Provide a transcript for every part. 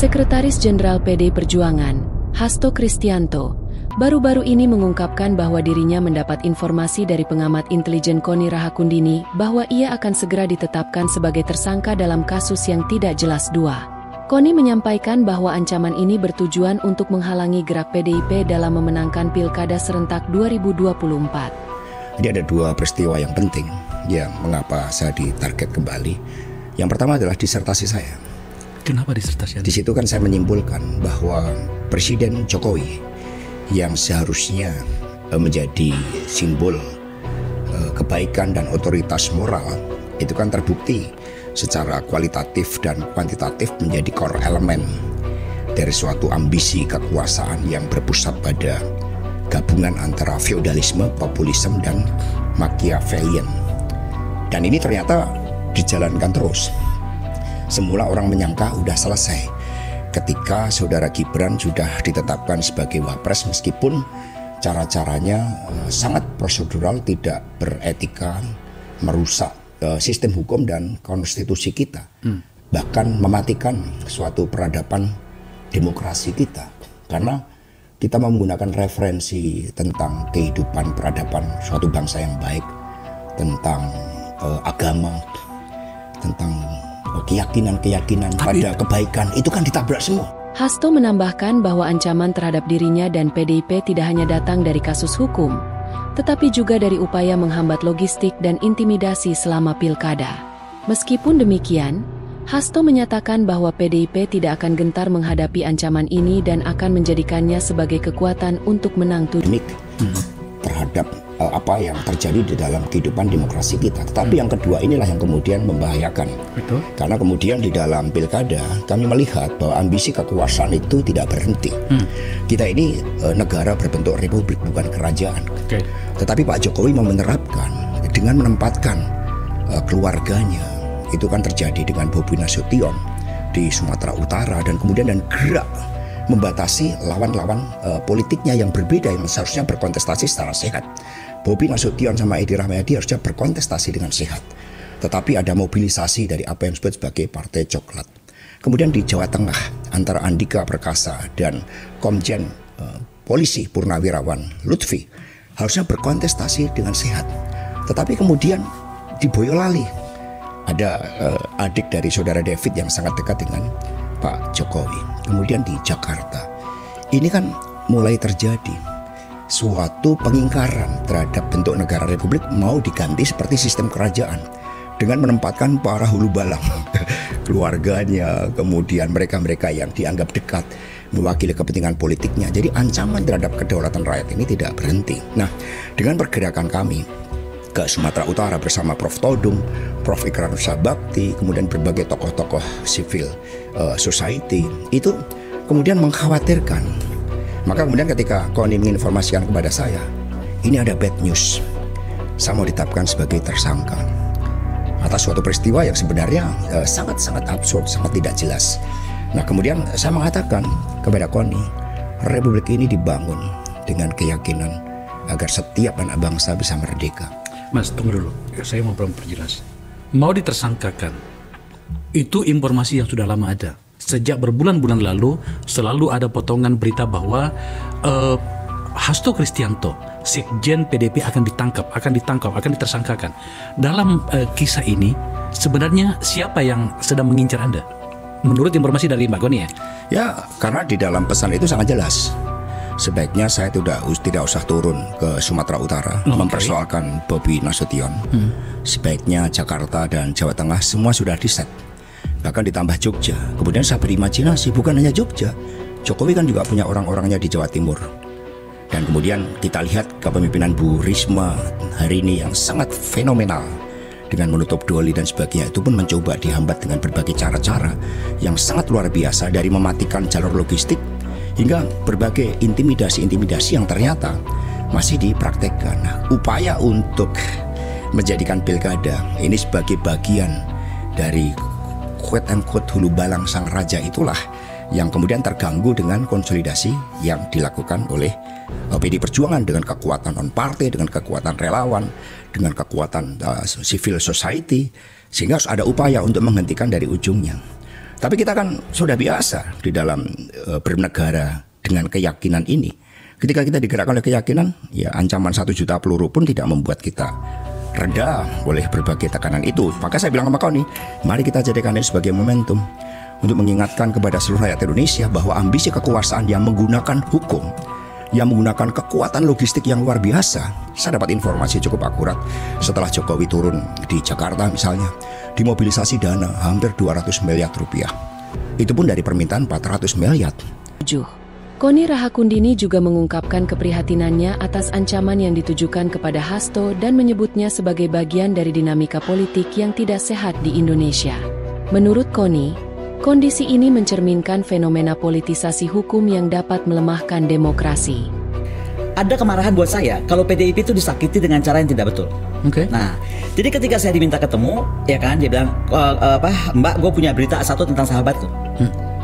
Sekretaris Jenderal PD Perjuangan, Hasto Kristianto, baru-baru ini mengungkapkan bahwa dirinya mendapat informasi dari pengamat intelijen Koni Rahakundini bahwa ia akan segera ditetapkan sebagai tersangka dalam kasus yang tidak jelas dua. Koni menyampaikan bahwa ancaman ini bertujuan untuk menghalangi gerak PDIP dalam memenangkan Pilkada serentak 2024. Jadi ada dua peristiwa yang penting yang mengapa saya ditarget kembali. Yang pertama adalah disertasi saya. Kenapa disertasi? Di situ kan saya menyimpulkan bahwa Presiden Jokowi yang seharusnya menjadi simbol kebaikan dan otoritas moral itu kan terbukti secara kualitatif dan kuantitatif menjadi core elemen dari suatu ambisi kekuasaan yang berpusat pada gabungan antara feodalisme, populisme, dan Machiavellian. Dan ini ternyata dijalankan terus. Semula orang menyangka udah selesai ketika saudara Gibran sudah ditetapkan sebagai wapres, meskipun cara-caranya sangat prosedural, tidak beretika, merusak sistem hukum dan konstitusi kita, bahkan mematikan suatu peradaban demokrasi kita, karena kita menggunakan referensi tentang kehidupan peradaban suatu bangsa yang baik, tentang agama, tentang keyakinan-keyakinan pada kebaikan, itu kan ditabrak semua. Hasto menambahkan bahwa ancaman terhadap dirinya dan PDIP tidak hanya datang dari kasus hukum, tetapi juga dari upaya menghambat logistik dan intimidasi selama pilkada. Meskipun demikian, Hasto menyatakan bahwa PDIP tidak akan gentar menghadapi ancaman ini dan akan menjadikannya sebagai kekuatan untuk menang terhadap apa yang terjadi di dalam kehidupan demokrasi kita. Tetapi yang kedua inilah yang kemudian membahayakan. Betul. Karena kemudian di dalam pilkada kami melihat bahwa ambisi kekuasaan itu tidak berhenti. Kita ini negara berbentuk republik, bukan kerajaan. Tetapi Pak Jokowi mau menerapkan dengan menempatkan keluarganya. Itu kan terjadi dengan Bobi Nasution di Sumatera Utara, dan kemudian gerak membatasi lawan-lawan politiknya yang berbeda yang seharusnya berkontestasi secara sehat. Bobi Nasution sama Edi Rahmayadi harusnya berkontestasi dengan sehat. Tetapi ada mobilisasi dari apa yang disebut sebagai Partai Coklat. Kemudian di Jawa Tengah antara Andika Perkasa dan Komjen Polisi Purnawirawan Lutfi harusnya berkontestasi dengan sehat. Tetapi kemudian di Boyolali ada adik dari saudara David yang sangat dekat dengan Pak Jokowi. Kemudian di Jakarta ini kan mulai terjadi suatu pengingkaran terhadap bentuk negara republik, mau diganti seperti sistem kerajaan dengan menempatkan para hulu balang keluarganya, kemudian mereka-mereka yang dianggap dekat mewakili kepentingan politiknya. Jadi ancaman terhadap kedaulatan rakyat ini tidak berhenti. Nah, dengan pergerakan kami ke Sumatera Utara bersama Prof. Todung, Prof. Ikrar Nusa Bakti, kemudian berbagai tokoh-tokoh civil society, itu kemudian mengkhawatirkan. Maka kemudian ketika Koni menginformasikan kepada saya, ini ada bad news, saya mau ditetapkan sebagai tersangka atas suatu peristiwa yang sebenarnya sangat-sangat absurd, sangat tidak jelas. Nah, kemudian saya mengatakan kepada Koni, republik ini dibangun dengan keyakinan agar setiap anak bangsa bisa merdeka. Mas, tunggu dulu, saya mau perjelas. Mau ditersangkakan, itu informasi yang sudah lama ada. Sejak berbulan-bulan lalu selalu ada potongan berita bahwa Hasto Kristianto, Sekjen PDIP akan ditangkap, akan ditersangkakan. Dalam kisah ini sebenarnya siapa yang sedang mengincar Anda? Menurut informasi dari Mbak Koni ya? Ya, karena di dalam pesan itu sangat jelas. Sebaiknya saya tidak usah turun ke Sumatera Utara mempersoalkan Bobi Nasution. Sebaiknya Jakarta dan Jawa Tengah semua sudah diset. Bahkan ditambah Jogja. Kemudian saya berimajinasi, bukan hanya Jogja, Jokowi kan juga punya orang-orangnya di Jawa Timur. Dan kemudian kita lihat kepemimpinan Bu Risma hari ini yang sangat fenomenal dengan menutup Doli dan sebagainya, itu pun mencoba dihambat dengan berbagai cara-cara yang sangat luar biasa, dari mematikan jalur logistik hingga berbagai intimidasi-intimidasi yang ternyata masih dipraktekkan. Nah, upaya untuk menjadikan pilkada ini sebagai bagian dari quote and quote hulu balang sang raja itulah yang kemudian terganggu dengan konsolidasi yang dilakukan oleh PD Perjuangan dengan kekuatan non-partai, dengan kekuatan relawan, dengan kekuatan civil society, sehingga harus ada upaya untuk menghentikan dari ujungnya. Tapi kita kan sudah biasa di dalam bernegara dengan keyakinan ini. Ketika kita digerakkan oleh keyakinan, ya ancaman 1 juta peluru pun tidak membuat kita reda oleh berbagai tekanan itu. Maka saya bilang sama kau nih, mari kita jadikan ini sebagai momentum untuk mengingatkan kepada seluruh rakyat Indonesia bahwa ambisi kekuasaan yang menggunakan hukum, yang menggunakan kekuatan logistik yang luar biasa. Saya dapat informasi cukup akurat setelah Jokowi turun di Jakarta misalnya, dimobilisasi dana hampir 200 miliar rupiah. Itu pun dari permintaan 400 miliar. 7. Koni Rahakundini juga mengungkapkan keprihatinannya atas ancaman yang ditujukan kepada Hasto dan menyebutnya sebagai bagian dari dinamika politik yang tidak sehat di Indonesia. Menurut Koni, kondisi ini mencerminkan fenomena politisasi hukum yang dapat melemahkan demokrasi. Ada kemarahan buat saya kalau PDIP itu disakiti dengan cara yang tidak betul. Oke. Nah, jadi ketika saya diminta ketemu, ya kan, dia bilang, Mbak, gue punya berita satu tentang sahabatku.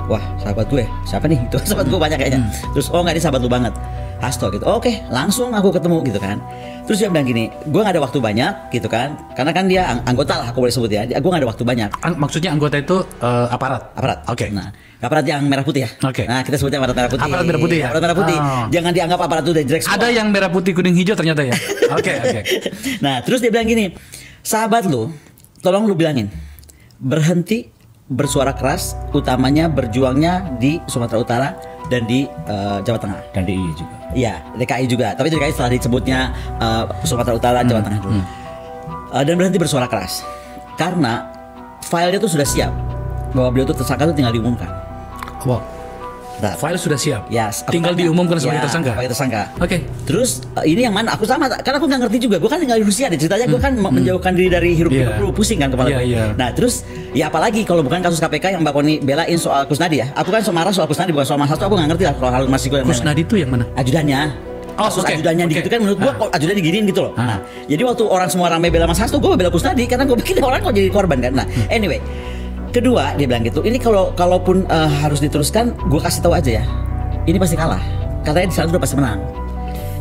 Wah, sahabat gue, siapa nih? Itu sahabat gue banyak kayaknya. Terus, nggak, ini sahabat lu banget, Hasto gitu. Oke, langsung aku ketemu gitu kan. Terus dia bilang gini, gue nggak ada waktu banyak gitu kan, karena kan dia anggota lah, aku boleh sebut ya. Gue nggak ada waktu banyak. Maksudnya anggota itu aparat? Aparat. Oke. Nah, aparat yang merah putih ya. Oke. Nah, kita sebutnya aparat merah putih. Aparat merah putih ya. Aparat merah putih. Oh. Jangan dianggap aparat itu dari jelek semua. Ada yang merah putih kuning hijau ternyata ya. Oke. Nah, terus dia bilang gini, sahabat lu, tolong lu bilangin, berhenti bersuara keras, utamanya berjuangnya di Sumatera Utara dan di Jawa Tengah. Dan DIY juga. Iya, DKI juga. Tapi DKI setelah disebutnya Sumatera Utara, Jawa Tengah dulu. Dan berhenti bersuara keras, karena filenya tuh sudah siap bahwa beliau tuh tersangka tuh tinggal diumumkan. Wow. Nah, File sudah siap. Ya, tinggal diumumkan sebagai tersangka. Sebagai tersangka. Oke. Terus ini yang mana? Aku sama, karena aku nggak ngerti juga. Gue kan tinggal di Rusia. Ceritanya gue kan menjauhkan diri dari hirup-pikuk dulu, pusing kan kepala gue. Nah, terus ya apalagi kalau bukan kasus KPK yang Mbak Koni belain soal Kusnadi ya. Aku kan marah soal Kusnadi, bukan soal Mas Hasto. Aku nggak ngerti lah soal Harun Masiku. Kusnadi itu yang mana? Ajudannya. Kasus ajudannya gitu kan menurut gue kok ajudan diginiin gitu loh. Nah, jadi waktu orang semua ramai bela Mas Hasto, gue bela Kusnadi karena gue pikir orang kok jadi korban kan. Nah, anyway. Kedua, dia bilang gitu. Ini kalaupun harus diteruskan, gue kasih tahu aja ya. Ini pasti kalah. Katanya di sana udah pasti menang.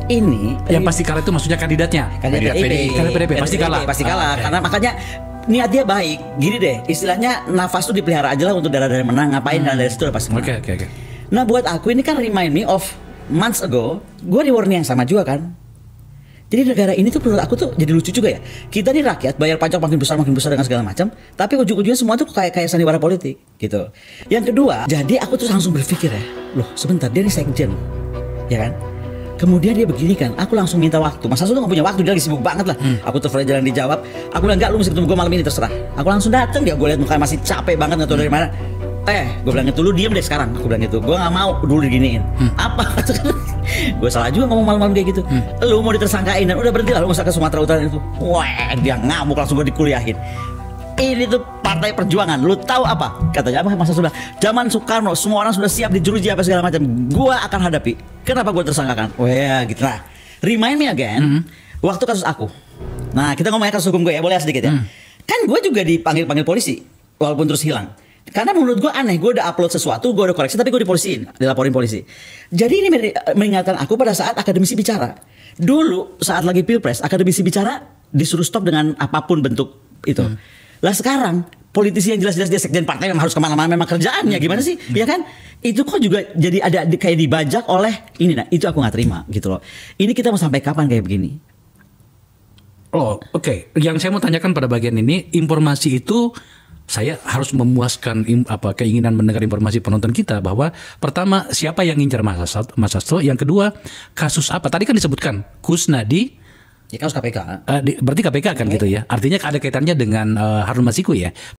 Ini yang pasti kalah itu maksudnya kandidatnya. Kandidat PDIP pasti kalah. Pasti kalah. Karena makanya niat dia baik. Gini deh, istilahnya nafas tuh dipelihara aja lah untuk darah-darah menang. Ngapain dari situ udah pasti menang. Oke. Nah, buat aku ini kan remind me of months ago, gue di warning yang sama juga kan. Jadi negara ini tuh menurut aku tuh jadi lucu juga ya. Kita nih rakyat bayar pajak makin besar dengan segala macam, tapi ujung-ujungnya semua tuh kayak sandiwara politik gitu. Yang kedua, jadi aku tuh langsung berpikir ya, loh sebentar, dia nih sekjen, ya kan? Kemudian dia begini kan, aku langsung minta waktu. Mas Hasto tuh gak punya waktu, dia lagi sibuk banget lah. Aku telepon jalan dijawab. Aku bilang enggak, lu mesti ketemu gue malam ini, terserah. Aku langsung dateng, dia gue lihat mukanya masih capek banget, gak tau dari mana. Gue bilang gitu, lu diem deh sekarang. Aku bilang gitu, gue gak mau dulu diginiin. Apa? Gue salah juga ngomong malam-malam kayak gitu. Lu mau ditersangkain dan udah berhenti lah, lu gak usah ke Sumatera Utara itu. Wah, dia ngamuk, langsung gue dikuliahin. Ini tuh partai perjuangan, lu tahu apa? Katanya apa? Masa sudah zaman Soekarno, semua orang sudah siap dijeruji apa segala macam. Gue akan hadapi. Kenapa gue tersangkakan? Wah, gitu lah. Remind me again, waktu kasus aku. Nah, kita ngomongin kasus hukum gue ya, boleh sedikit ya. Kan gue juga dipanggil polisi, walaupun terus hilang. Karena menurut gue aneh, gue udah upload sesuatu, gue udah koreksi, tapi gue dilaporin polisi. Jadi ini mengingatkan aku pada saat akademisi bicara. Dulu saat lagi pilpres, akademisi bicara disuruh stop dengan apapun bentuk itu. Lah sekarang politisi yang jelas-jelas dia sekjen partai yang harus kemana-mana memang kerjaannya gimana sih, ya kan? Itu kok juga jadi ada kayak dibajak oleh ini. Nah itu aku nggak terima gitu loh. Ini kita mau sampai kapan kayak begini? Oh oke. Yang saya mau tanyakan pada bagian ini, informasi itu saya harus memuaskan keinginan mendengar informasi penonton kita bahwa pertama siapa yang ngincar Mas Hasto, yang kedua kasus apa? Tadi kan disebutkan Kusnadi, ya kasus KPK. Berarti KPK kan gitu ya. Artinya ada kaitannya dengan Harun Masiku ya.